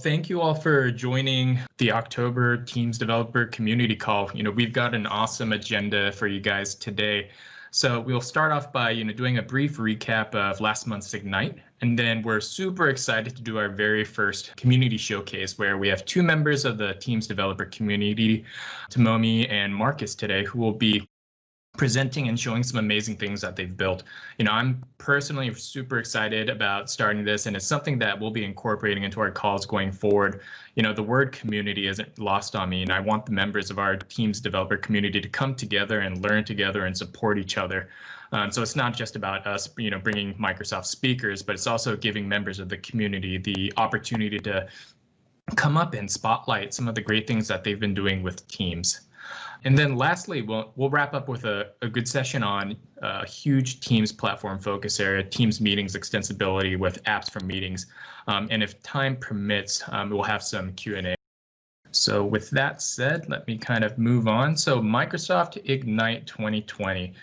Thank you all for joining the October Teams Developer Community Call. We've got an awesome agenda for you guys today. So we'll start off by, doing a brief recap of last month's Ignite, and then we're super excited to do our very first community showcase where we have two members of the Teams Developer community, Tomomi and Markus today, who will be presenting and showing some amazing things that they've built. I'm personally super excited about starting this, and it's something that we'll be incorporating into our calls going forward. The word community isn't lost on me, and I want the members of our Teams developer community to come together and learn together and support each other. So it's not just about us, bringing Microsoft speakers, but it's also giving members of the community the opportunity to come up and spotlight some of the great things that they've been doing with Teams. And then lastly, we'll wrap up with a good session on a huge Teams platform focus area, Teams meetings extensibility with apps for meetings. And if time permits, we'll have some Q&A. So with that said, let me kind of move on. So Microsoft Ignite 2020.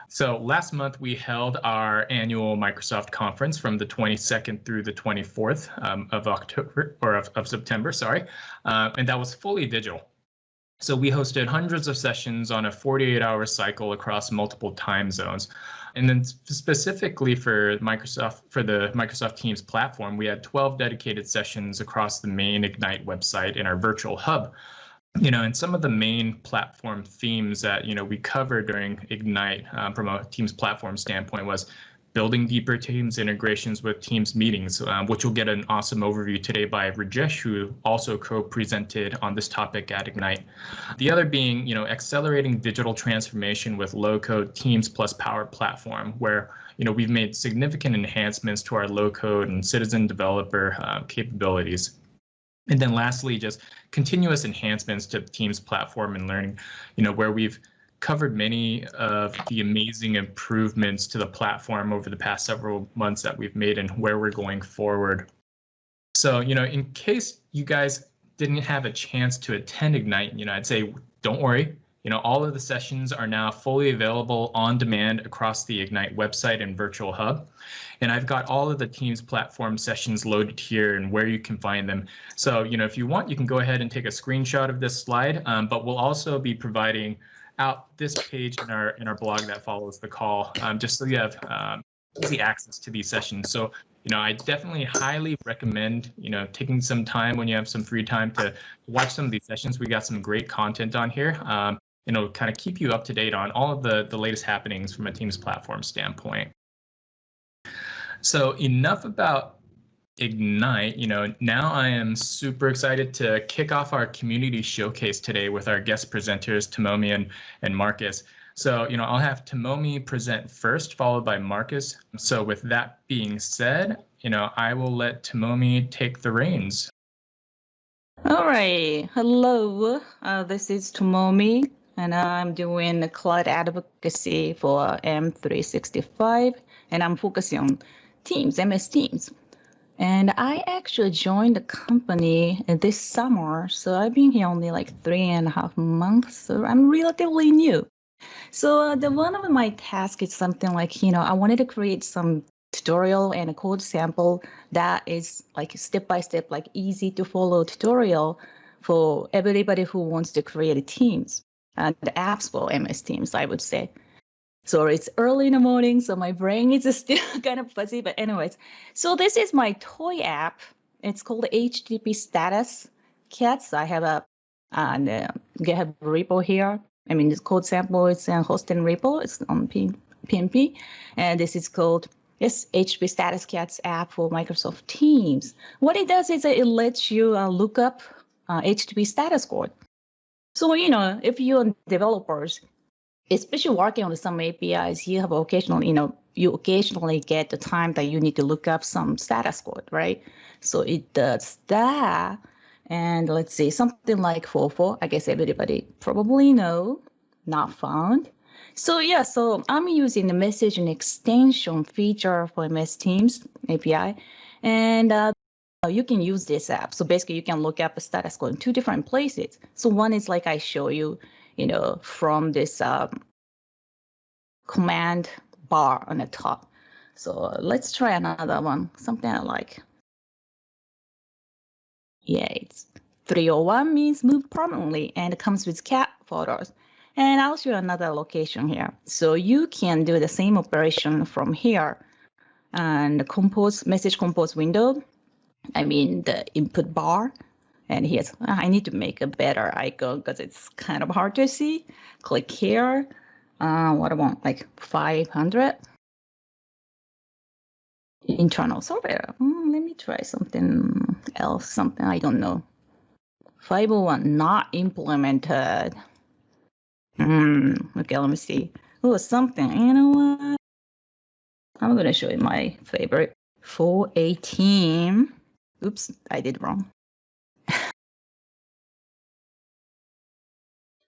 So last month we held our annual Microsoft conference from the 22nd through the 24th of October, or of September, sorry, and that was fully digital. So we hosted hundreds of sessions on a 48-hour cycle across multiple time zones. And then specifically for the Microsoft Teams platform, we had 12 dedicated sessions across the main Ignite website in our virtual hub. And some of the main platform themes that, we covered during Ignite from a Teams platform standpoint was building deeper Teams integrations with Teams meetings, which will get an awesome overview today by Rajest, who also co-presented on this topic at Ignite. The other being, accelerating digital transformation with low-code Teams plus Power Platform, where, we've made significant enhancements to our low-code and citizen developer capabilities. And then lastly, just continuous enhancements to Teams platform and learning, where we've covered many of the amazing improvements to the platform over the past several months that we've made and where we're going forward. So, in case you guys didn't have a chance to attend Ignite, I'd say don't worry. All of the sessions are now fully available on demand across the Ignite website and virtual hub. And I've got all of the Teams platform sessions loaded here and where you can find them. So, if you want, you can go ahead and take a screenshot of this slide, but we'll also be providing out this page in our blog that follows the call, just so you have easy access to these sessions. So, I definitely highly recommend, taking some time when you have some free time to watch some of these sessions. We got some great content on here, kind of keep you up to date on all of the latest happenings from a Teams platform standpoint. So enough about Ignite. Now I am super excited to kick off our community showcase today with our guest presenters, Tomomi and Markus. So, I'll have Tomomi present first, followed by Markus. So with that being said, I will let Tomomi take the reins. All right. Hello, this is Tomomi, and I'm doing cloud advocacy for M365, and I'm focusing on Teams, MS Teams. And I actually joined the company this summer, so I've been here only like 3.5 months, so I'm relatively new. So one of my tasks is something like, I wanted to create some tutorial and a code sample that is like step-by-step, like easy to follow tutorial for everybody who wants to create Teams and the apps for MS Teams, I would say. So it's early in the morning, so my brain is still kind of fuzzy, but anyways. So this is my toy app. It's called HTTP Status Cats. I have a GitHub repo here. I mean, this code sample is a hosting repo. It's on PnP. And this is called HTTP Status Cats app for Microsoft Teams. What it does is it lets you look up HTTP status code. So, if you're developers, especially working on some APIs, you have you occasionally get the time that you need to look up some status code, right? So it does that. And let's see, something like 4.4, I guess everybody probably know, not found. So yeah, so I'm using the message and extension feature for MS Teams API. And you can use this app. So basically you can look up a status code in two different places. So one is like I show you, from this command bar on the top. So let's try another one, something I like. Yeah, it's 301 means move permanently, and it comes with cat photos. And I'll show you another location here. So you can do the same operation from here. And the compose, message compose window, I mean the input bar. And here's, I need to make a better icon because it's kind of hard to see. Click here. What I want, like 500. Internal software. Let me try something else, something I don't know. 501 not implemented. Okay, let me see. Oh, something. You know what? I'm going to show you my favorite. 418. Oops, I did wrong.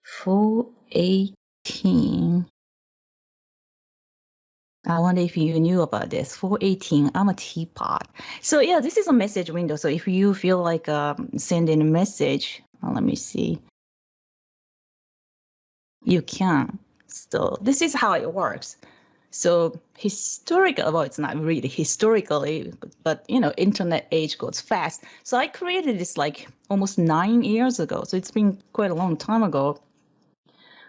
418. I wonder if you knew about this. 418, I'm a teapot. So yeah, this is a message window. So if you feel like sending a message, let me see. You can. So this is how it works. So historical, well, it's not really historically, but you know, internet age goes fast. So I created this like almost 9 years ago. So it's been quite a long time ago.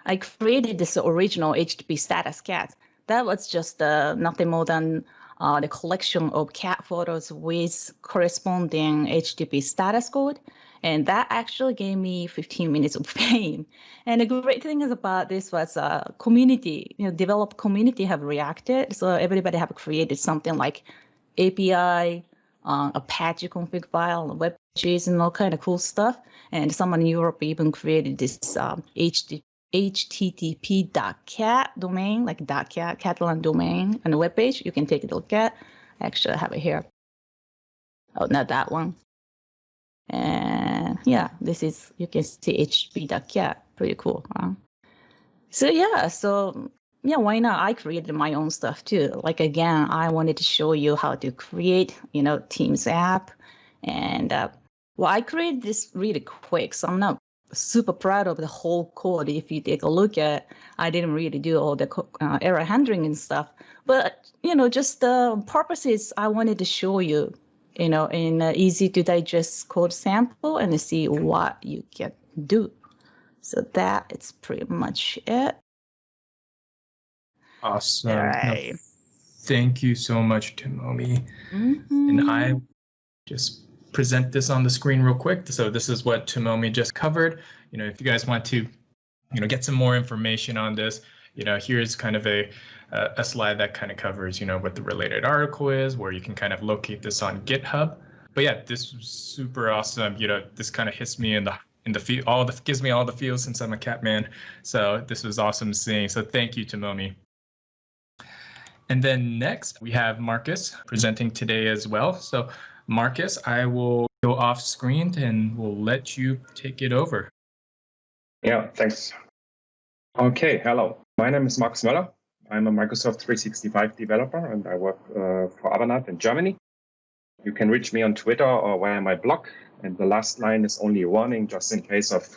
I created this original HTTP status cat. That was just nothing more than the collection of cat photos with corresponding HTTP status code. And that actually gave me 15 minutes of fame. And the great thing is about this was community, developed community have reacted. So everybody have created something like API, Apache config file, web pages, and all kind of cool stuff. And someone in Europe even created this http.cat domain, like .cat, Catalan domain, and a web page. You can take a look at. Actually, I have it here. Oh, not that one. And yeah, this is, you can see http.cat, pretty cool. Huh? So yeah, why not? I created my own stuff too. Like again, I wanted to show you how to create, Teams app. And well, I created this really quick, so I'm not super proud of the whole code. If you take a look at, I didn't really do all the error handling and stuff. But, just the purposes I wanted to show you, in an easy to digest code sample and see what you can do. So that is pretty much it. Awesome. All right. No, thank you so much, Tomomi. And I just present this on the screen real quick. So this is what Tomomi just covered. If you guys want to, get some more information on this, here's kind of a slide that kind of covers, what the related article is, where you can kind of locate this on GitHub. But yeah, this was super awesome. This kind of hits me in the feel, gives me all the feels since I'm a cat man. So this was awesome seeing. So thank you, Tomomi. And then next we have Markus presenting today as well. So Markus, I will go off screen and we'll let you take it over. Yeah, thanks. Okay, hello. My name is Markus Moeller. I'm a Microsoft 365 developer and I work for Avanade in Germany. You can reach me on Twitter or via my blog. And the last line is only a warning, just in case of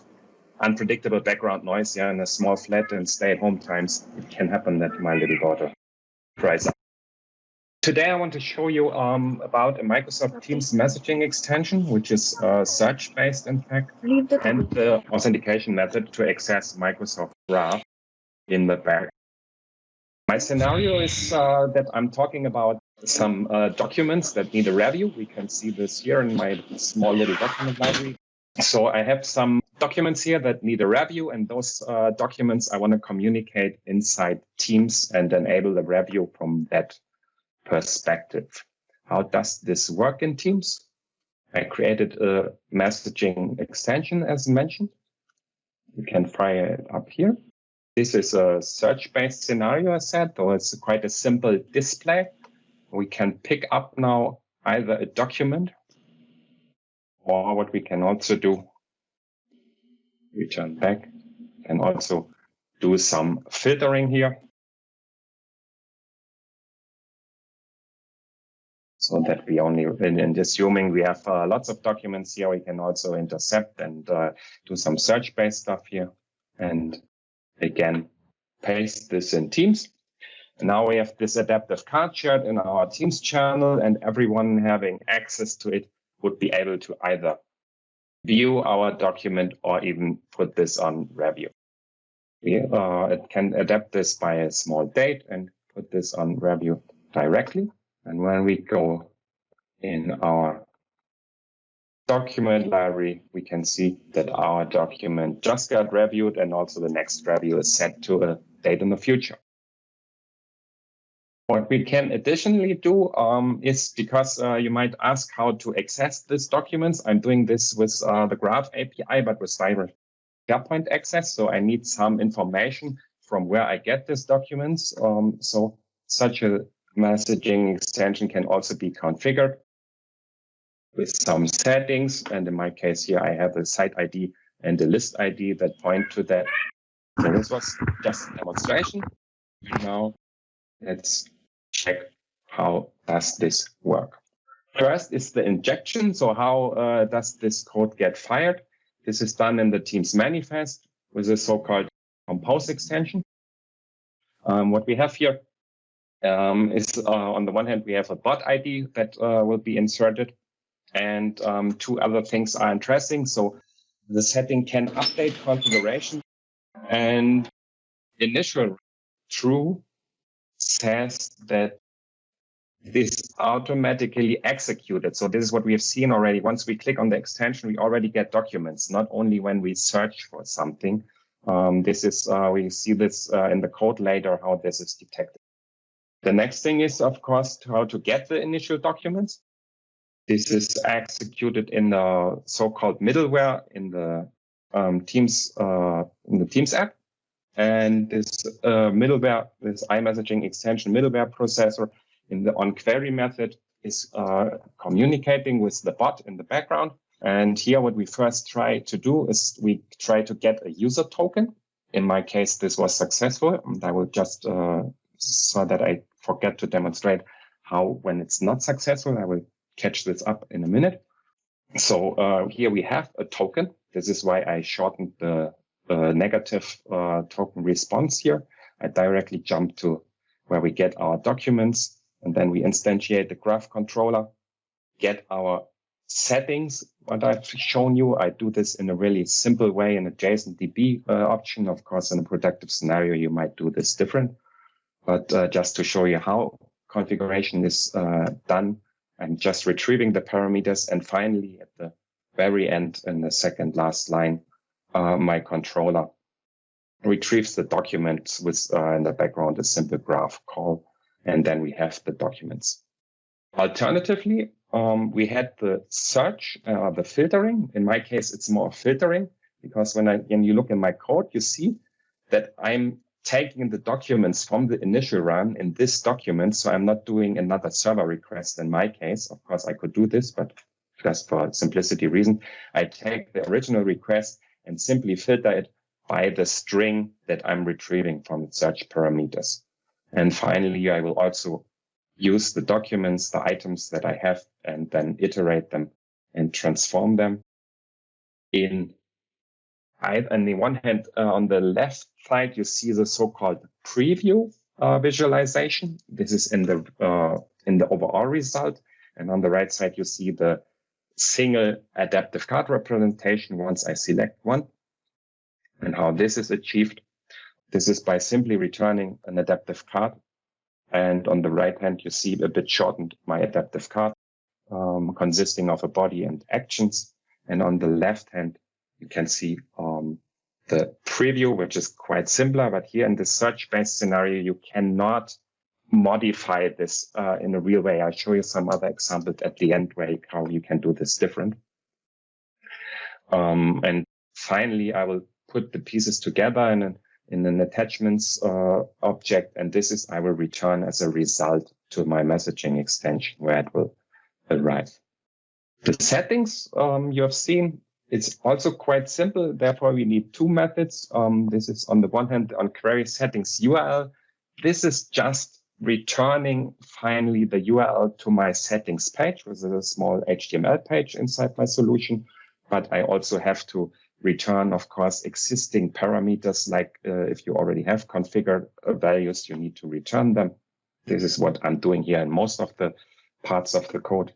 unpredictable background noise. Yeah, in a small flat and stay-at-home times, it can happen that my little daughter cries out. Today, I want to show you about a Microsoft Teams messaging extension, which is search-based, in fact, and the authentication method to access Microsoft Graph in the back. My scenario is that I'm talking about some documents that need a review. We can see this here in my small little document library. So I have some documents here that need a review, and those documents I want to communicate inside Teams and enable a review from that perspective. How does this work in Teams? I created a messaging extension, as mentioned. You can fire it up here. This is a search-based scenario, I said, though it's quite a simple display. We can pick up now either a document, or what we can also do, return back, and also do some filtering here. So that we only, in assuming we have lots of documents here, we can also intercept and do some search-based stuff here. And again, paste this in Teams. And now we have this AdaptiveCard shared in our Teams channel, and everyone having access to it would be able to either view our document or even put this on review. It can adapt this by a small date and put this on review directly. And when we go in our document library, we can see that our document just got reviewed, and also the next review is set to a date in the future. What we can additionally do is, because you might ask how to access these documents, I'm doing this with the Graph API, but with direct SharePoint access. So I need some information from where I get these documents. So such a messaging extension can also be configured with some settings. And in my case here, I have a site ID and a list ID that point to that. So this was just a demonstration. Now let's check how does this work. First is the injection. So how does this code get fired? This is done in the Teams manifest with a so-called compose extension. What we have here is on the one hand, we have a bot ID that will be inserted, and two other things are interesting. So the setting can update configuration, and initial true says that this automatically executed. So this is what we have seen already. Once we click on the extension, we already get documents, not only when we search for something. This is, we see this in the code later, how this is detected. The next thing is, of course, how to get the initial documents. This is executed in the so-called middleware in the Teams app. And this middleware, this iMessaging extension middleware processor in the onQuery method is communicating with the bot in the background. And here what we first try to do is we try to get a user token. In my case, this was successful. And I will just, so that I forget to demonstrate how when it's not successful, I will catch this up in a minute. So here we have a token. This is why I shortened the negative token response here. I directly jump to where we get our documents, and then we instantiate the graph controller, get our settings. What I've shown you, I do this in a really simple way in a JSON-DB option. Of course, in a productive scenario, you might do this different. But just to show you how configuration is done, I'm just retrieving the parameters. And finally, at the very end, in the second last line, my controller retrieves the documents with in the background a simple graph call, and then we have the documents. Alternatively, we had the search, the filtering. In my case, it's more filtering, because when you look in my code, you see that I'm taking the documents from the initial run in this document. So I'm not doing another server request in my case. Of course, I could do this, but just for simplicity reason, I take the original request and simply filter it by the string that I'm retrieving from the search parameters. And finally, I will also use the documents, the items that I have, and then iterate them and transform them in. On the one hand, on the left side, you see the so-called preview visualization. This is in the overall result. And on the right side, you see the single adaptive card representation once I select one. And how this is achieved. This is by simply returning an adaptive card. And on the right hand, you see a bit shortened my adaptive card, consisting of a body and actions. And on the left hand, you can see the preview, which is quite simpler. But here in the search-based scenario, you cannot modify this in a real way. I'll show you some other examples at the end where how you can do this different. And finally, I will put the pieces together in an attachments object, and this is I will return as a result to my messaging extension where it will arrive. The settings you have seen, it's also quite simple. Therefore, we need two methods. This is on the one hand on query settings URL. This is just returning finally the URL to my settings page, which is a small HTML page inside my solution. But I also have to return, of course, existing parameters, like if you already have configured values, you need to return them. This is what I'm doing here in most of the parts of the code.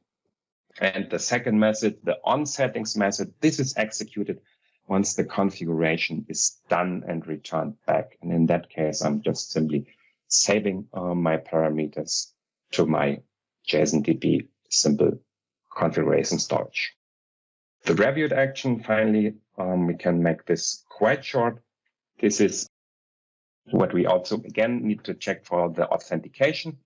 And the second method, the onSettings method, this is executed once the configuration is done and returned back. And in that case, I'm just simply saving my parameters to my JSON-DB simple configuration storage. The reviewed action, finally, we can make this quite short. This is what we also, again, need to check for the authentication.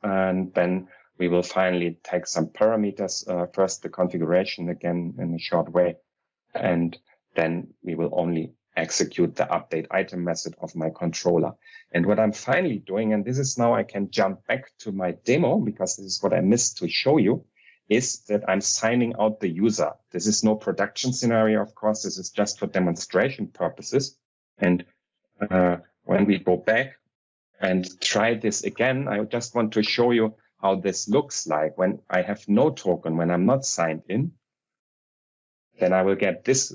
And then we will finally take some parameters, first the configuration again in a short way, and then we will only execute the update item method of my controller. And what I'm finally doing, and this is now I can jump back to my demo because this is what I missed to show you, is that I'm signing out the user. This is no production scenario, of course. This is just for demonstration purposes. And when we go back and try this again, I just want to show you how this looks like when I have no token, when I'm not signed in. Then I will get this.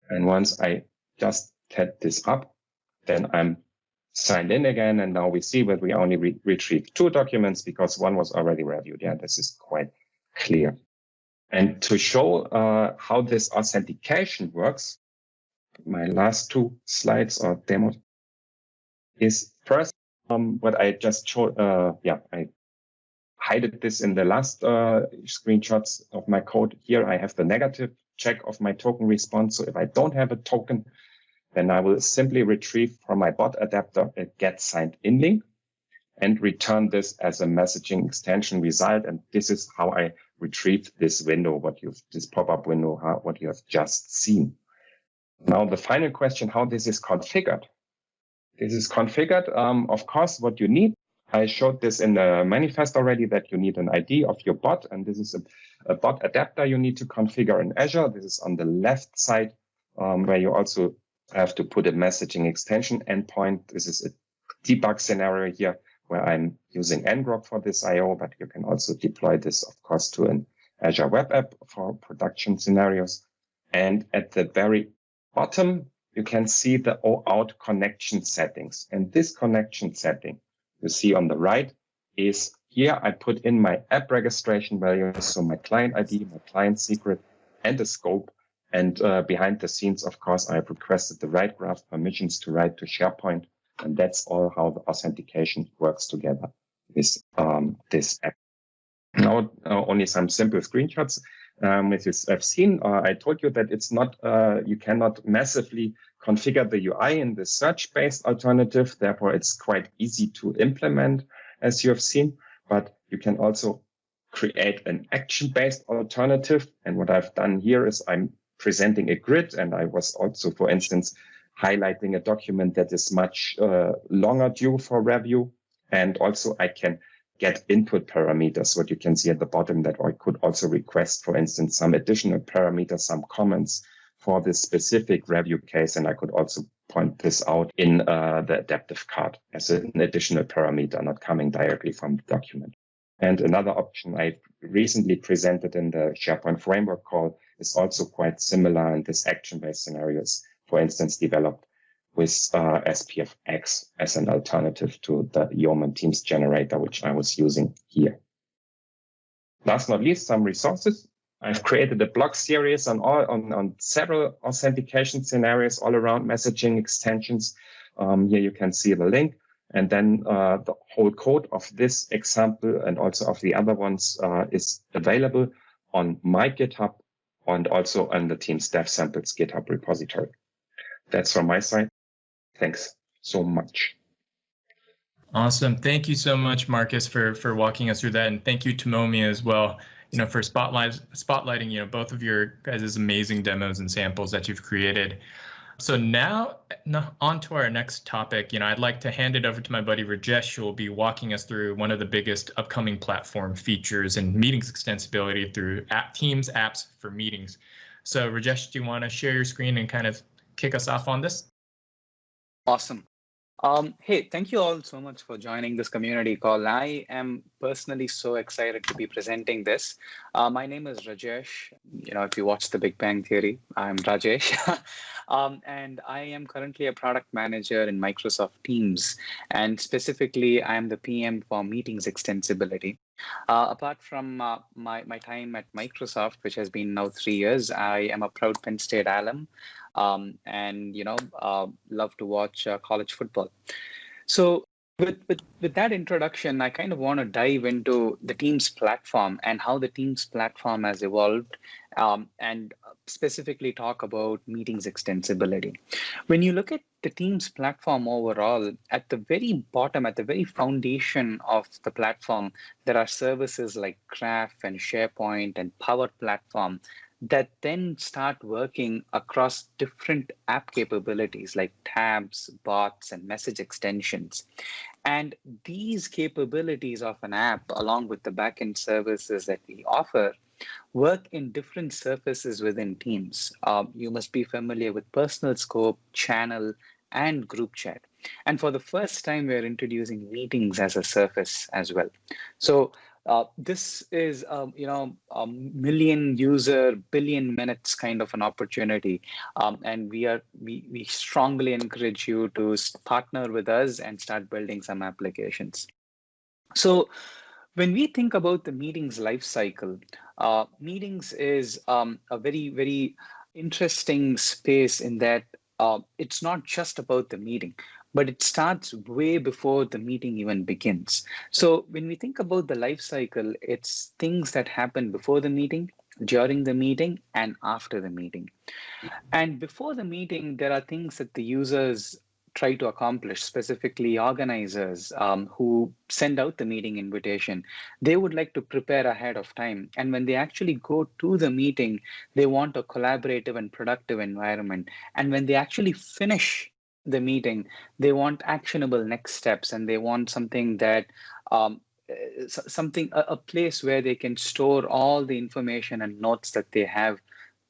And once I just set this up, then I'm signed in again. And now we see that we only retrieved 2 documents because one was already reviewed. Yeah, this is quite clear. And to show how this authentication works, my last 2 slides or demos is first what I just showed. I hid this in the last screenshots of my code. Here I have the negative check of my token response. So if I don't have a token, then I will simply retrieve from my bot adapter a get signed in link and return this as a messaging extension result. And this is how I retrieve this window, this pop-up window, what you have just seen. Now the final question, how this is configured. This is configured, of course, what you need. I showed this in the manifest already that you need an ID of your bot, and this is a bot adapter you need to configure in Azure. This is on the left side, where you also have to put a messaging extension endpoint. This is a debug scenario here where I'm using ngrok for this IO, but you can also deploy this, of course, to an Azure web app for production scenarios. And at the very bottom, you can see the OAuth connection settings. And this connection setting you see on the right is here I put in my app registration values, so my client ID, my client secret, and the scope. And behind the scenes, of course, I have requested the write graph permissions to write to SharePoint. And that's all how the authentication works together with this app. Now, only some simple screenshots. As you have seen, I told you that it's not, you cannot massively configure the UI in the search-based alternative. Therefore, it's quite easy to implement, as you have seen. But you can also create an action-based alternative. And what I've done here is I'm presenting a grid. And I was also, for instance, highlighting a document that is much longer due for review. And also I can get input parameters, what you can see at the bottom, that I could also request, for instance, some additional parameters, some comments for this specific review case. And I could also point this out in the AdaptiveCard as an additional parameter, not coming directly from the document. And another option I recently presented in the SharePoint framework call is also quite similar in this action-based scenarios, for instance, developed with SPFX as an alternative to the Yeoman Teams generator, which I was using here. Last but not least, some resources. I've created a blog series on several authentication scenarios all around messaging extensions. Here you can see the link. And then the whole code of this example and also of the other ones is available on my GitHub and also on the Teams Dev Samples GitHub repository. That's from my side. Thanks so much. Awesome. Thank you so much, Markus, for walking us through that. And thank you, Tomomi, as well, for spotlighting, both of your guys' amazing demos and samples that you've created. So now on to our next topic. I'd like to hand it over to my buddy Rajest, who will be walking us through one of the biggest upcoming platform features in meetings extensibility through Teams apps for meetings. So Rajest, do you want to share your screen and kind of kick us off on this? Awesome. Hey, thank you all so much for joining this community call. I am personally so excited to be presenting this. My name is Rajesh. If you watch The Big Bang Theory, I'm Rajesh. And I am currently a product manager in Microsoft Teams. And specifically, I am the PM for Meetings Extensibility. Apart from my time at Microsoft, which has been now 3 years, I am a proud Penn State alum. And love to watch college football. So with that introduction, I kind of want to dive into the Teams platform and how the Teams platform has evolved, and specifically talk about meetings extensibility. When you look at the Teams platform overall, at the very bottom, at the very foundation of the platform, there are services like Graph and SharePoint and Power Platform that then start working across different app capabilities like tabs, bots, and message extensions. And these capabilities of an app, along with the backend services that we offer, work in different surfaces within Teams. You must be familiar with personal scope, channel, and group chat. And for the first time, we're introducing meetings as a surface as well. So this is, a million user, billion minutes kind of an opportunity. And we strongly encourage you to partner with us and start building some applications. So when we think about the meetings lifecycle, meetings is a very, very interesting space in that it's not just about the meeting, but it starts way before the meeting even begins. So when we think about the life cycle, it's things that happen before the meeting, during the meeting, and after the meeting. And before the meeting, there are things that the users try to accomplish, specifically organizers who send out the meeting invitation. They would like to prepare ahead of time. And when they actually go to the meeting, they want a collaborative and productive environment. And when they actually finish the meeting, they want actionable next steps, and they want something that a place where they can store all the information and notes that they have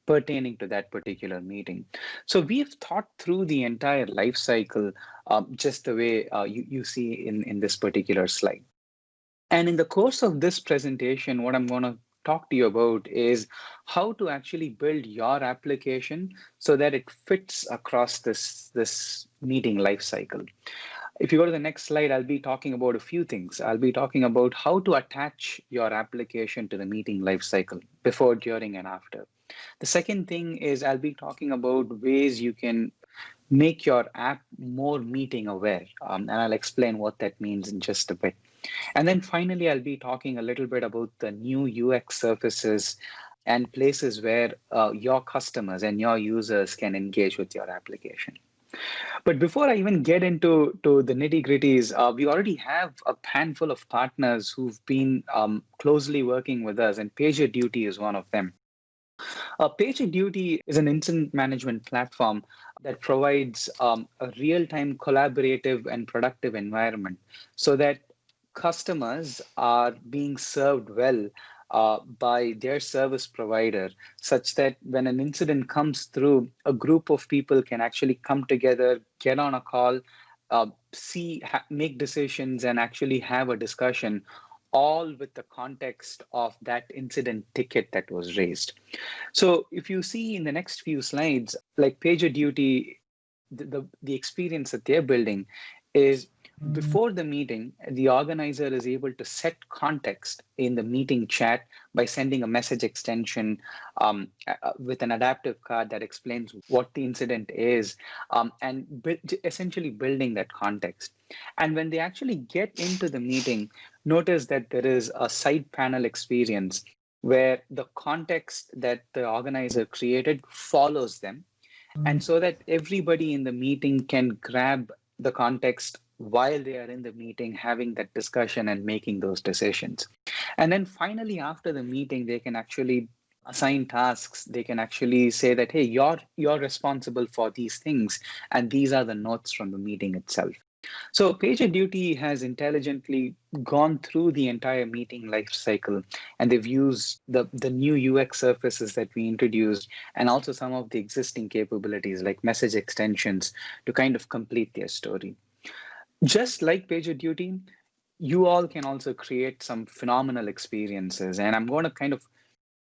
pertaining to that particular meeting. So we've thought through the entire life cycle, just the way you see in this particular slide. And in the course of this presentation, what I'm going to talk to you about is how to actually build your application so that it fits across this meeting life cycle. If you go to the next slide, I'll be talking about a few things. I'll be talking about how to attach your application to the meeting lifecycle before, during, and after. The second thing is I'll be talking about ways you can make your app more meeting aware, and I'll explain what that means in just a bit. And then finally, I'll be talking a little bit about the new UX surfaces and places where your customers and your users can engage with your application. But before I even get into the nitty-gritties, we already have a handful of partners who've been closely working with us, and PagerDuty is one of them. PagerDuty is an incident management platform that provides a real-time collaborative and productive environment so that customers are being served well by their service provider, such that when an incident comes through, a group of people can actually come together, get on a call, make decisions, and actually have a discussion, all with the context of that incident ticket that was raised. So if you see in the next few slides, like PagerDuty, the experience that they're building is before the meeting, the organizer is able to set context in the meeting chat by sending a message extension with an adaptive card that explains what the incident is, and essentially building that context. And when they actually get into the meeting, notice that there is a side panel experience where the context that the organizer created follows them. And so that everybody in the meeting can grab the context while they are in the meeting, having that discussion and making those decisions. And then finally, after the meeting, they can actually assign tasks. They can actually say that, hey, you're responsible for these things, and these are the notes from the meeting itself. So PagerDuty has intelligently gone through the entire meeting life cycle, and they've used the new UX surfaces that we introduced, and also some of the existing capabilities like message extensions to kind of complete their story. Just like PagerDuty, you all can also create some phenomenal experiences. And I'm going to kind of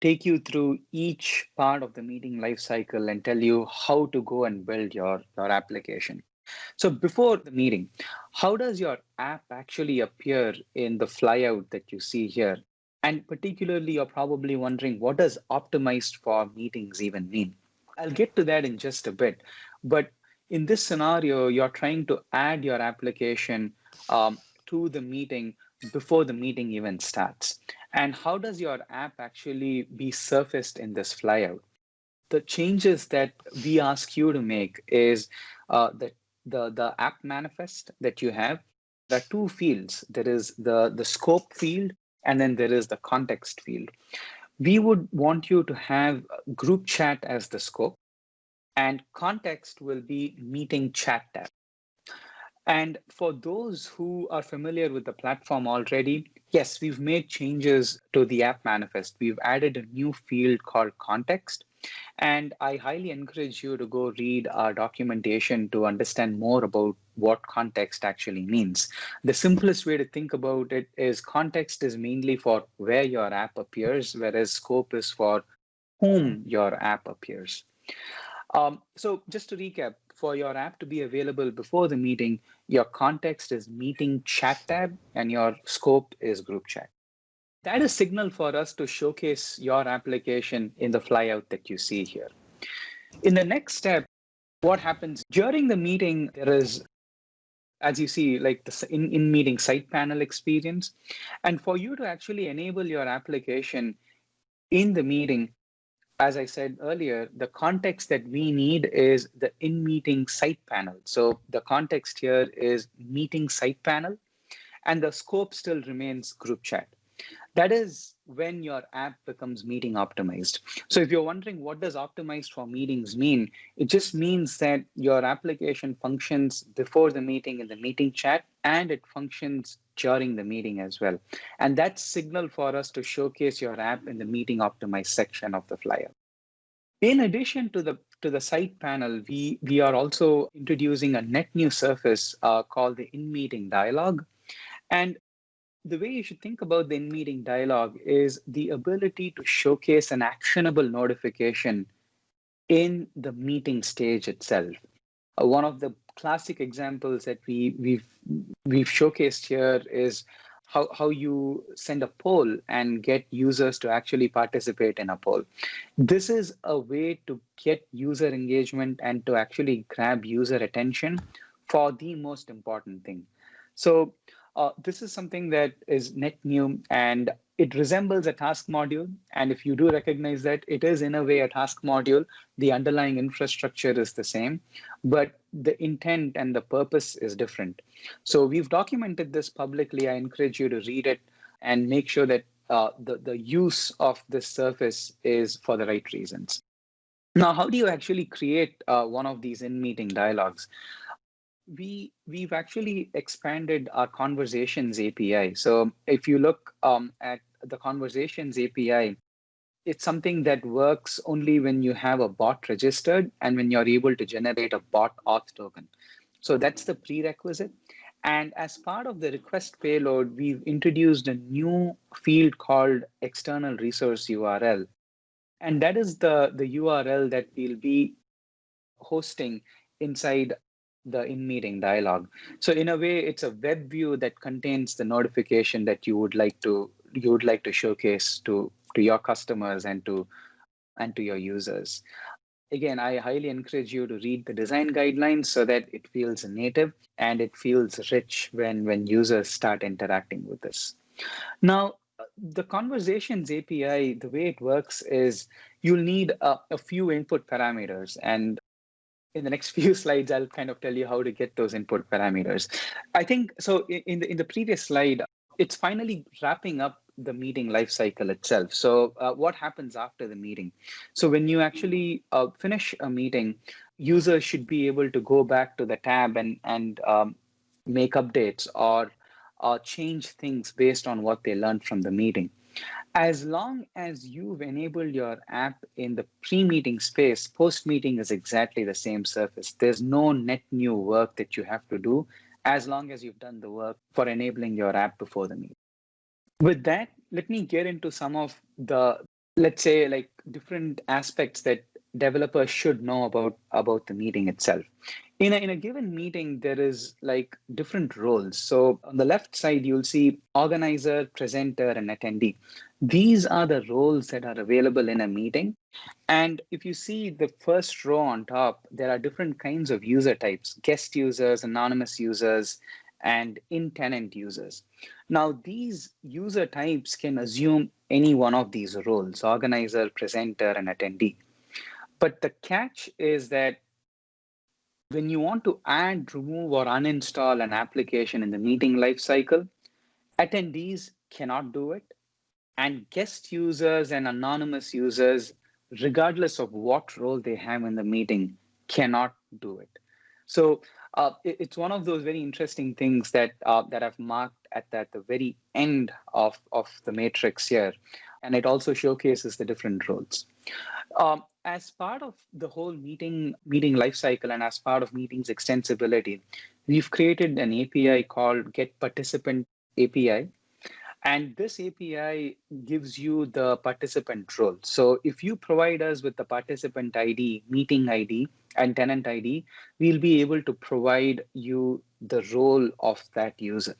take you through each part of the meeting lifecycle and tell you how to go and build your application. So before the meeting, how does your app actually appear in the flyout that you see here? And particularly, you're probably wondering, what does optimized for meetings even mean? I'll get to that in just a bit. But in this scenario, you're trying to add your application to the meeting before the meeting even starts. And how does your app actually be surfaced in this flyout? The changes that we ask you to make is the app manifest that you have. There are two fields. There is the scope field, and then there is the context field. We would want you to have group chat as the scope, and context will be meeting chat tab. And for those who are familiar with the platform already, yes, we've made changes to the app manifest. We've added a new field called context. And I highly encourage you to go read our documentation to understand more about what context actually means. The simplest way to think about it is context is mainly for where your app appears, whereas scope is for whom your app appears. So just to recap, for your app to be available before the meeting, your context is meeting chat tab and your scope is group chat. That is signal for us to showcase your application in the flyout that you see here. In the next step, what happens during the meeting, there is, as you see, like the in-meeting site panel experience. And for you to actually enable your application in the meeting, as I said earlier, the context that we need is the in-meeting site panel. So the context here is meeting site panel, and the scope still remains group chat. That is when your app becomes meeting optimized. So if you're wondering what does optimized for meetings mean, it just means that your application functions before the meeting in the meeting chat, and it functions during the meeting as well. And that's signal for us to showcase your app in the meeting optimized section of the flyer. In addition to the site panel, we are also introducing a net new surface called the in-meeting dialogue. And the way you should think about the in-meeting dialogue is the ability to showcase an actionable notification in the meeting stage itself. One of the classic examples that we've showcased here is how you send a poll and get users to actually participate in a poll. This is a way to get user engagement and to actually grab user attention for the most important thing. So this is something that is net new, and it resembles a task module. And if you do recognize that it is in a way a task module, the underlying infrastructure is the same, but the intent and the purpose is different. So we've documented this publicly. I encourage you to read it and make sure that the use of this surface is for the right reasons. Now, how do you actually create one of these in-meeting dialogues? We've actually expanded our Conversations API. So if you look at the Conversations API, it's something that works only when you have a bot registered and when you're able to generate a bot auth token. So that's the prerequisite. And as part of the request payload, we've introduced a new field called external resource URL. And that is the URL that we'll be hosting inside the in-meeting dialogue. So in a way, it's a web view that contains the notification that you would like to showcase to your customers and to your users. Again, I highly encourage you to read the design guidelines so that it feels native and it feels rich when users start interacting with this. Now, the Conversations API, the way it works is you'll need a few input parameters, and in the next few slides, I'll kind of tell you how to get those input parameters. I think so. In the previous slide, it's finally wrapping up the meeting lifecycle itself. So what happens after the meeting? So when you actually finish a meeting, users should be able to go back to the tab and make updates or change things based on what they learned from the meeting. As long as you've enabled your app in the pre-meeting space, post-meeting is exactly the same surface. There's no net new work that you have to do as long as you've done the work for enabling your app before the meeting. With that, let me get into some of the, let's say, like different aspects that developers should know about the meeting itself. In a given meeting, there is like different roles. So on the left side, you'll see organizer, presenter, and attendee. These are the roles that are available in a meeting. And if you see the first row on top, there are different kinds of user types: guest users, anonymous users, and in-tenant users. Now, these user types can assume any one of these roles: organizer, presenter, and attendee. But the catch is that when you want to add, remove, or uninstall an application in the meeting lifecycle, attendees cannot do it, and guest users and anonymous users, regardless of what role they have in the meeting, cannot do it. So it's one of those very interesting things that I've marked at the very end of the matrix here, and it also showcases the different roles. As part of the whole meeting lifecycle and as part of meetings extensibility, we've created an API called Get Participant API. And this API gives you the participant role. So if you provide us with the participant ID, meeting ID, and tenant ID, we'll be able to provide you the role of that user.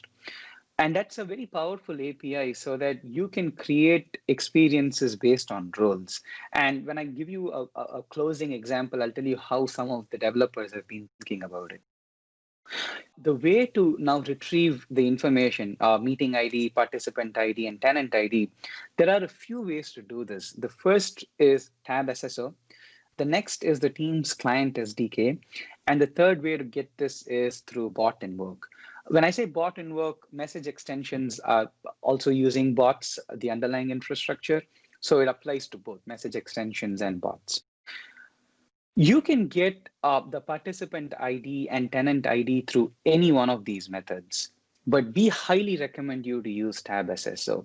And that's a very powerful API so that you can create experiences based on roles. And when I give you a closing example, I'll tell you how some of the developers have been thinking about it. The way to now retrieve the information, meeting ID, participant ID, and tenant ID, there are a few ways to do this. The first is Tab SSO. The next is the Teams Client SDK. And the third way to get this is through bot invoke. When I say bot invoke, message extensions are also using bots, the underlying infrastructure. So it applies to both message extensions and bots. You can get the participant ID and tenant ID through any one of these methods, but we highly recommend you to use Tab SSO.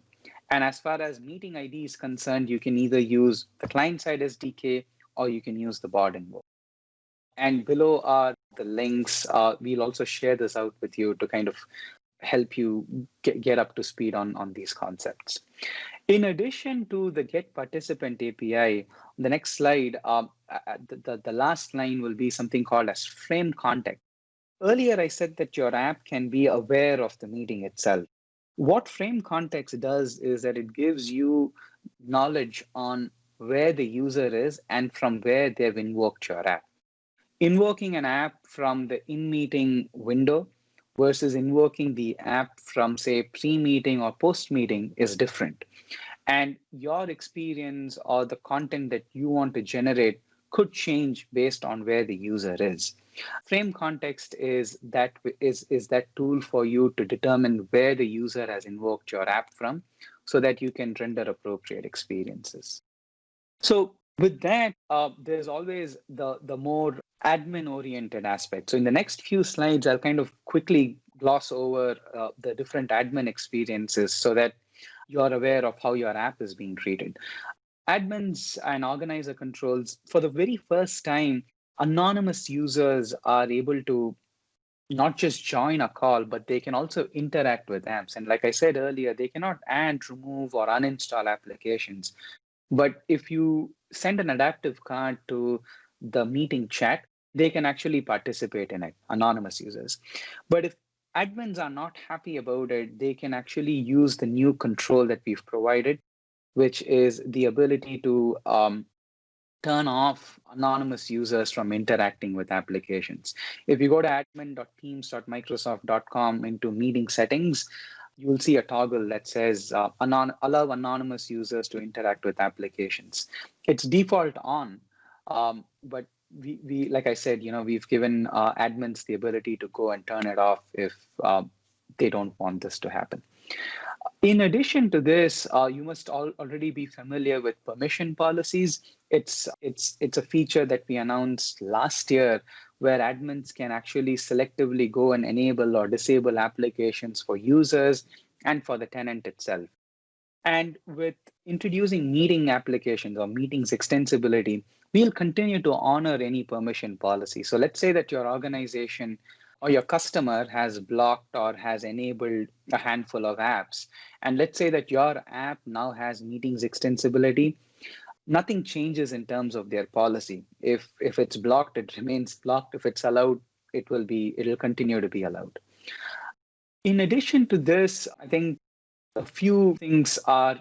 And as far as meeting ID is concerned, you can either use the client-side SDK or you can use the bot invoke. And below are the links. We'll also share this out with you to kind of help you get up to speed on these concepts. In addition to the Get Participant API, the next slide, the last line will be something called as frame context. Earlier, I said that your app can be aware of the meeting itself. What frame context does is that it gives you knowledge on where the user is and from where they've invoked your app. Invoking an app from the in-meeting window versus invoking the app from, say, pre-meeting or post-meeting is different. And your experience or the content that you want to generate could change based on where the user is. Frame context is that tool for you to determine where the user has invoked your app from so that you can render appropriate experiences. So with that, there's always the more admin-oriented aspect. So in the next few slides, I'll kind of quickly gloss over the different admin experiences so that you're aware of how your app is being treated. Admins and organizer controls, for the very first time, anonymous users are able to not just join a call, but they can also interact with apps. And like I said earlier, they cannot add, remove, or uninstall applications. But if you send an AdaptiveCard to the meeting chat, they can actually participate in it, anonymous users. But if admins are not happy about it, they can actually use the new control that we've provided, which is the ability to turn off anonymous users from interacting with applications. If you go to admin.teams.microsoft.com into meeting settings, you will see a toggle that says allow anonymous users to interact with applications. It's default on, but we like I said, we've given admins the ability to go and turn it off if they don't want this to happen. In addition to this, you must already be familiar with permission policies. It's a feature that we announced last year where admins can actually selectively go and enable or disable applications for users and for the tenant itself. And with introducing meeting applications or meetings extensibility, we'll continue to honor any permission policy. So let's say that your organization or your customer has blocked or has enabled a handful of apps, and let's say that your app now has meetings extensibility, nothing changes in terms of their policy. If it's blocked, it remains blocked. If it's allowed, it'll continue to be allowed. In addition to this, I think a few things are,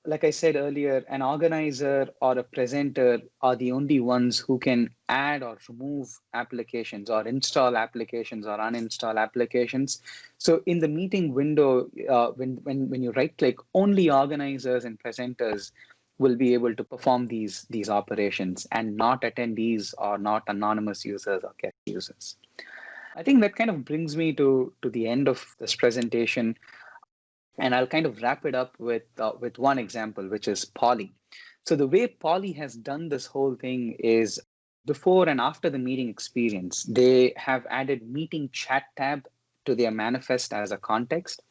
like I said earlier, an organizer or a presenter are the only ones who can add or remove applications or install applications or uninstall applications. So in the meeting window, when you right click, only organizers and presenters will be able to perform these operations, and not attendees or not anonymous users or guest users. I think that kind of brings me to the end of this presentation. And I'll kind of wrap it up with one example, which is Poly. So the way Poly has done this whole thing is before and after the meeting experience, they have added meeting chat tab to their manifest as a context.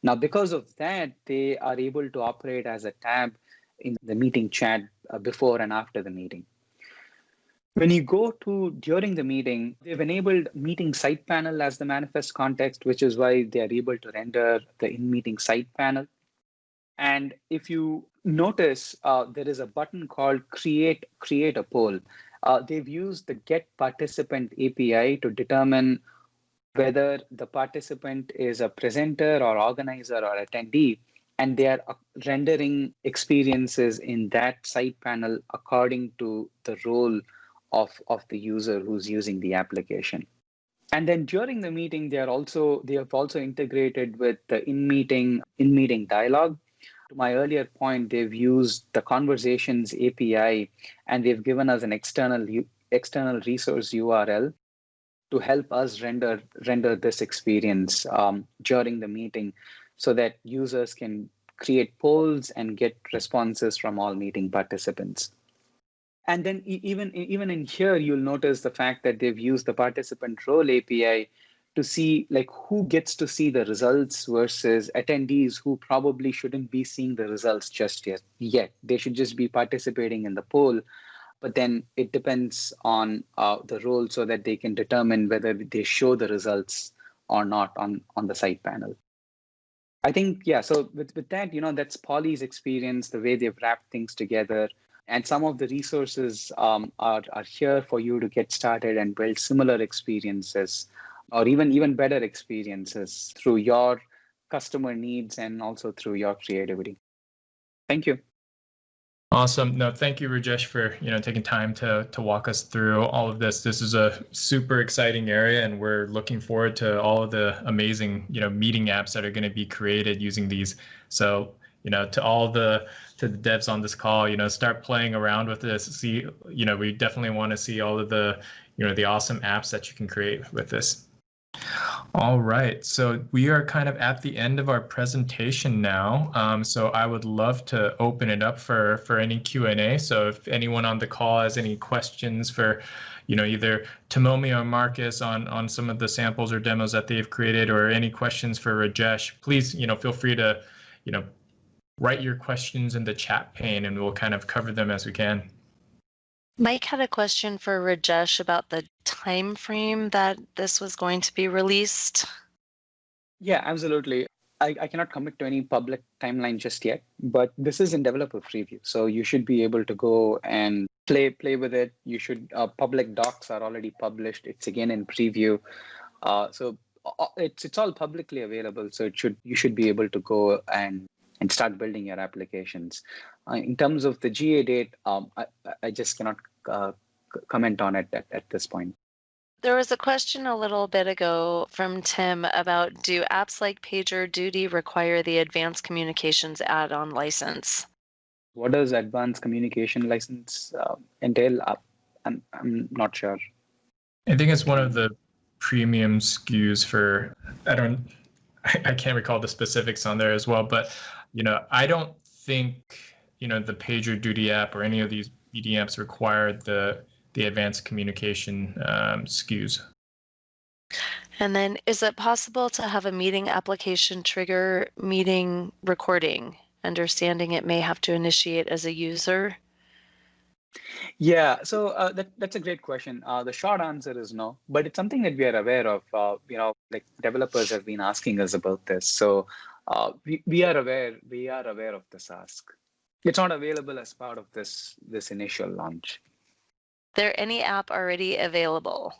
Now, because of that, they are able to operate as a tab in the meeting chat before and after the meeting. When you go to during the meeting, they've enabled meeting site panel as the manifest context, which is why they are able to render the in-meeting site panel. And if you notice, there is a button called create a poll. They've used the get participant API to determine whether the participant is a presenter or organizer or attendee, and they are rendering experiences in that site panel according to the role of the user who's using the application. And then during the meeting, they have also integrated with the in-meeting dialogue. To my earlier point, they've used the Conversations API, and they've given us an external resource URL to help us render this experience during the meeting, so that users can create polls and get responses from all meeting participants. And then even in here, you'll notice the fact that they've used the participant role API to see like who gets to see the results versus attendees who probably shouldn't be seeing the results just yet. They should just be participating in the poll. But then it depends on the role, so that they can determine whether they show the results or not on the site panel. I think, yeah, so with that, that's Poly's experience, the way they've wrapped things together. And some of the resources are here for you to get started and build similar experiences, or even better experiences through your customer needs and also through your creativity. Thank you. Awesome. No, thank you, Rajesh, for taking time to walk us through all of this. This is a super exciting area, and we're looking forward to all of the amazing meeting apps that are going to be created using these. So to all the devs on this call, start playing around with this. See, we definitely want to see all of the the awesome apps that you can create with this. All right, so we are kind of at the end of our presentation now. So I would love to open it up for any Q&A. So if anyone on the call has any questions for, either Tomomi or Markus on some of the samples or demos that they've created, or any questions for Rajesh, please, feel free to, write your questions in the chat pane, and we'll kind of cover them as we can. Mike had a question for Rajesh about the time frame that this was going to be released. Yeah, absolutely. I cannot commit to any public timeline just yet, but this is in developer preview, so you should be able to go and play with it. You should public docs are already published. It's again in preview, so it's all publicly available. So you should be able to go and start building your applications. In terms of the GA date, I just cannot comment on it at this point. There was a question a little bit ago from Tim about, do apps like PagerDuty require the Advanced Communications add-on license? What does Advanced Communication license entail? I'm not sure. I think it's one of the premium SKUs for, I can't recall the specifics on there as well, but I don't think the PagerDuty app or any of these BD apps require the Advanced Communication SKUs. And then, is it possible to have a meeting application trigger meeting recording, understanding it may have to initiate as a user? Yeah, so that's a great question. The short answer is no, but it's something that we are aware of. Like developers have been asking us about this, so we are aware. We are aware of this ask. It's not available as part of this initial launch. There any app already available?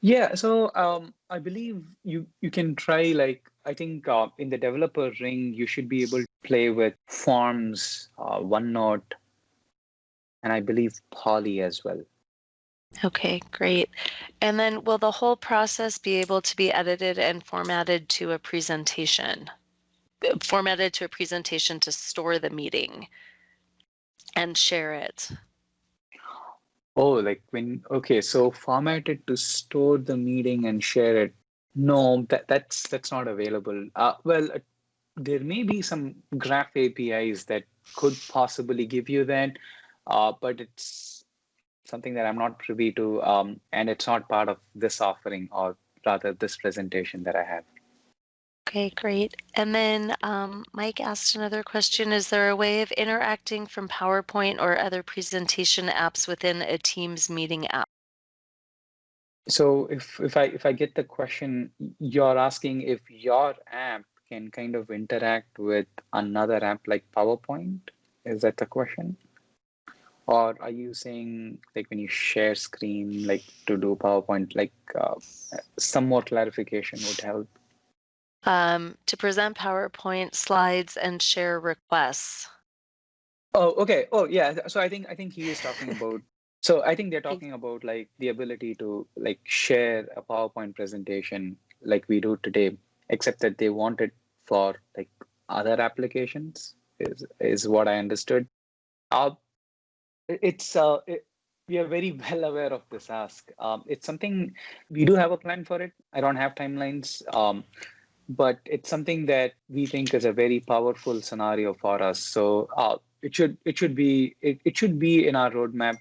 Yeah, so I believe you can try, like, I think in the developer ring you should be able to play with Forms, OneNote, and I believe Poly as well. Okay, great. And then will the whole process be able to be edited and formatted to a presentation? Formatted to a presentation to store the meeting and share it? Oh, like okay, so formatted to store the meeting and share it. No, that's not available. There may be some graph APIs that could possibly give you that, but it's something that I'm not privy to, and it's not part of this offering, or rather this presentation that I have. Okay, great. And then Mike asked another question. Is there a way of interacting from PowerPoint or other presentation apps within a Teams meeting app? So if I get the question, you're asking if your app can kind of interact with another app like PowerPoint? Is that the question? Or are you saying, like, when you share screen, like to do PowerPoint, like some more clarification would help? To present PowerPoint slides and share requests. Oh, okay. Oh, yeah. So I think he is talking about. So I think they're talking about like the ability to like share a PowerPoint presentation like we do today, except that they want it for like other applications. Is what I understood. Uh, we are very well aware of this ask. It's something we do have a plan for it. I don't have timelines. But it's something that we think is a very powerful scenario for us. So it should be in our roadmap.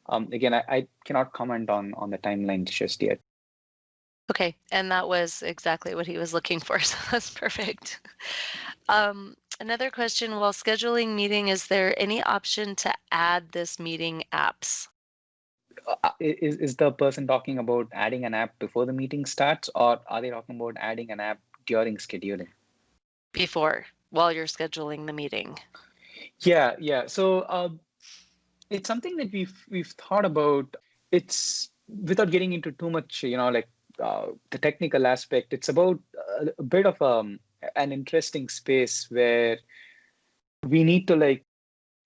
Again, I cannot comment on the timelines just yet. Okay, and that was exactly what he was looking for, so that's perfect. Another question, while scheduling meeting, is there any option to add this meeting apps? Is the person talking about adding an app before the meeting starts, or are they talking about adding an app during scheduling? Before, while you're scheduling the meeting. Yeah. So it's something that we've thought about. It's without getting into too much, the technical aspect. It's about a bit of an interesting space where we need to, like,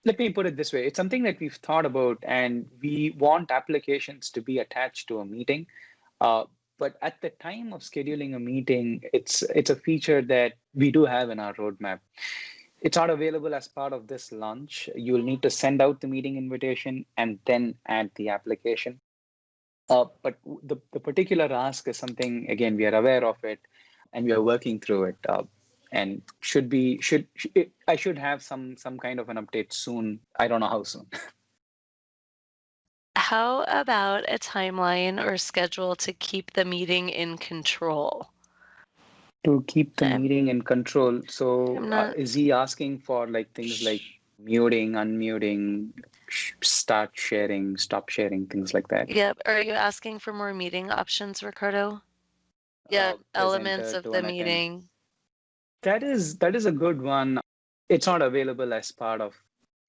let me put it this way. It's something that we've thought about, and we want applications to be attached to a meeting. But at the time of scheduling a meeting, it's a feature that we do have in our roadmap. It's not available as part of this launch. You'll need to send out the meeting invitation and then add the application. But the particular ask is something, again, we are aware of it and we are working through it. And I should have some kind of an update soon. I don't know how soon. How about a timeline or schedule to keep the meeting in control? To keep the meeting in control. So not... is he asking for like things like muting, unmuting, start sharing, stop sharing, things like that? Yep. Are you asking for more meeting options, Ricardo? Yeah, elements of the meeting. That is a good one. It's not available as part of,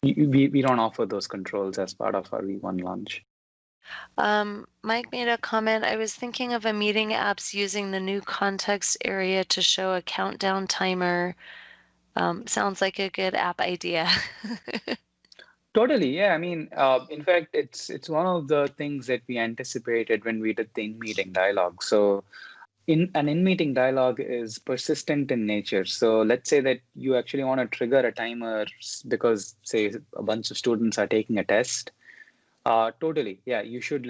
we don't offer those controls as part of our V1 launch. Mike made a comment. I was thinking of a meeting apps using the new context area to show a countdown timer. Sounds like a good app idea. Totally, yeah. I mean, in fact, it's one of the things that we anticipated when we did the in-meeting dialogue. So an in-meeting dialogue is persistent in nature. So let's say that you actually want to trigger a timer because, say, a bunch of students are taking a test. Totally, yeah. You should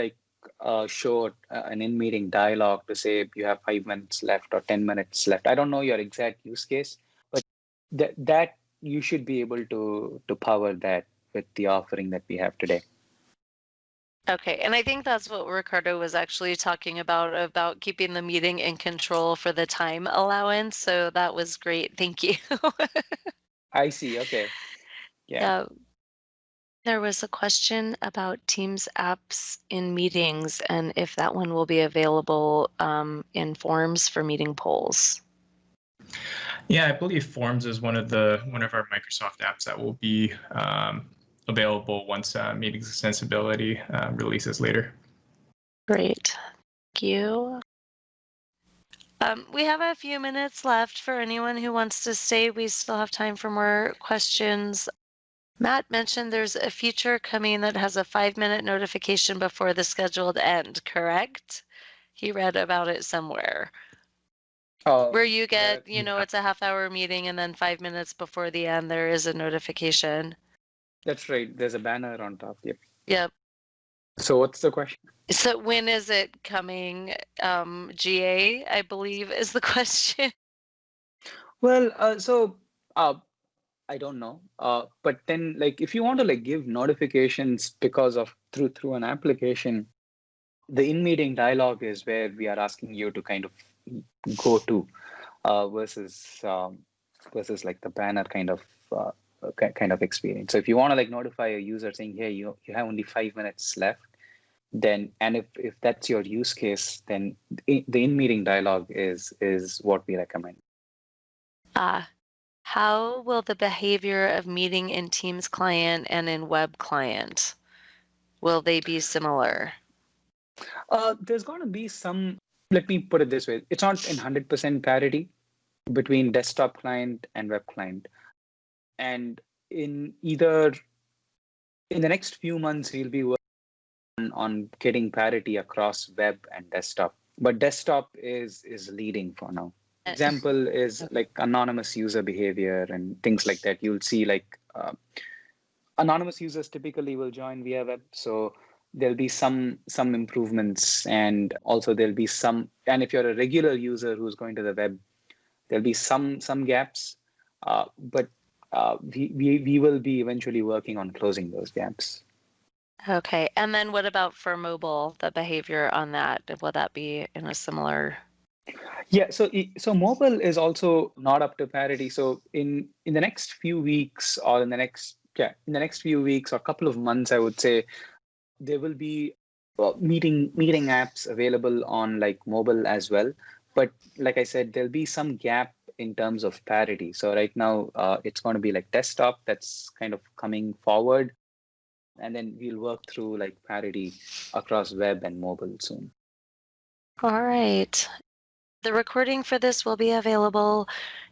show an in-meeting dialogue to say you have 5 minutes left or 10 minutes left. I don't know your exact use case, but that you should be able to power that with the offering that we have today. Okay, and I think that's what Ricardo was actually talking about keeping the meeting in control for the time allowance. So that was great. Thank you. I see. Okay. Yeah. There was a question about Teams apps in meetings and if that one will be available in Forms for meeting polls. Yeah, I believe Forms is one of our Microsoft apps that will be available once Meetings Extensibility releases later. Great, thank you. We have a few minutes left for anyone who wants to stay. We still have time for more questions. Matt mentioned there's a feature coming that has a 5-minute notification before the scheduled end, correct? He read about it somewhere. Where you get, it's a half-hour meeting and then 5 minutes before the end, there is a notification. That's right. There's a banner on top. Yep. Yep. So what's the question? So when is it coming? GA, I believe, is the question. Well, I don't know. But then, like, if you want to give notifications because of through an application, the in-meeting dialogue is where we are asking you to kind of go to, versus like the banner kind of experience. So if you want to notify a user saying, hey, you have only 5 minutes left, then, and if that's your use case, then the in-meeting dialogue is what we recommend. How will the behavior of meeting in Teams client and in web client, will they be similar? There's going to be some, let me put it this way, it's not in 100% parity between desktop client and web client. And in the next few months, we'll be working on getting parity across web and desktop. But desktop is leading for now. Example is like anonymous user behavior and things like that. You'll see anonymous users typically will join via web. So there'll be some improvements, and also there'll be some, and if you're a regular user who's going to the web, there'll be some gaps, but we will be eventually working on closing those gaps. Okay, and then what about for mobile, the behavior on that? Will that be in a similar? Yeah, so mobile is also not up to parity. So in the next few weeks, or in the next few weeks or couple of months, I would say, there will be meeting apps available on mobile as well. But like I said, there'll be some gap in terms of parity. So right now, it's going to be desktop that's kind of coming forward, and then we'll work through parity across web and mobile soon. All right. The recording for this will be available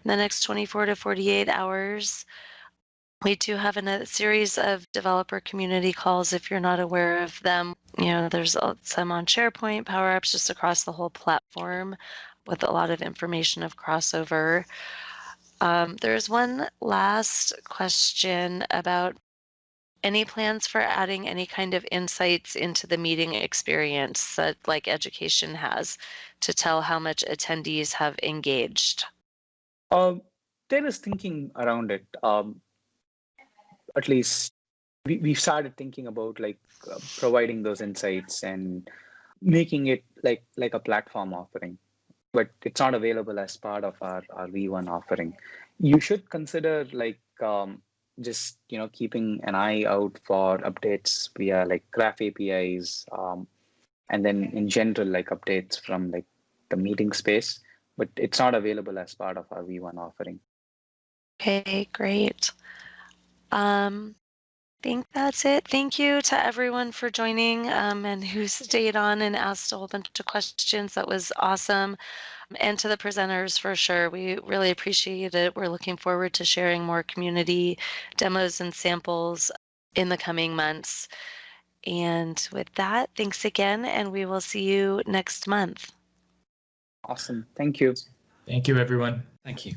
in the next 24 to 48 hours. We do have a series of developer community calls. If you're not aware of them, there's some on SharePoint, Power Apps, just across the whole platform with a lot of information of crossover. There's one last question about any plans for adding any kind of insights into the meeting experience that education has to tell how much attendees have engaged? There is thinking around it. At least we've started thinking about providing those insights and making it like a platform offering, but it's not available as part of our V1 offering. You should consider just keeping an eye out for updates via Graph APIs, and then in general updates from the meeting space, but it's not available as part of our V1 offering. Okay, great. I think that's it. Thank you to everyone for joining and who stayed on and asked a whole bunch of questions. That was awesome. And to the presenters, for sure. We really appreciate it. We're looking forward to sharing more community demos and samples in the coming months. And with that, thanks again, and we will see you next month. Awesome. Thank you. Thank you, everyone. Thank you.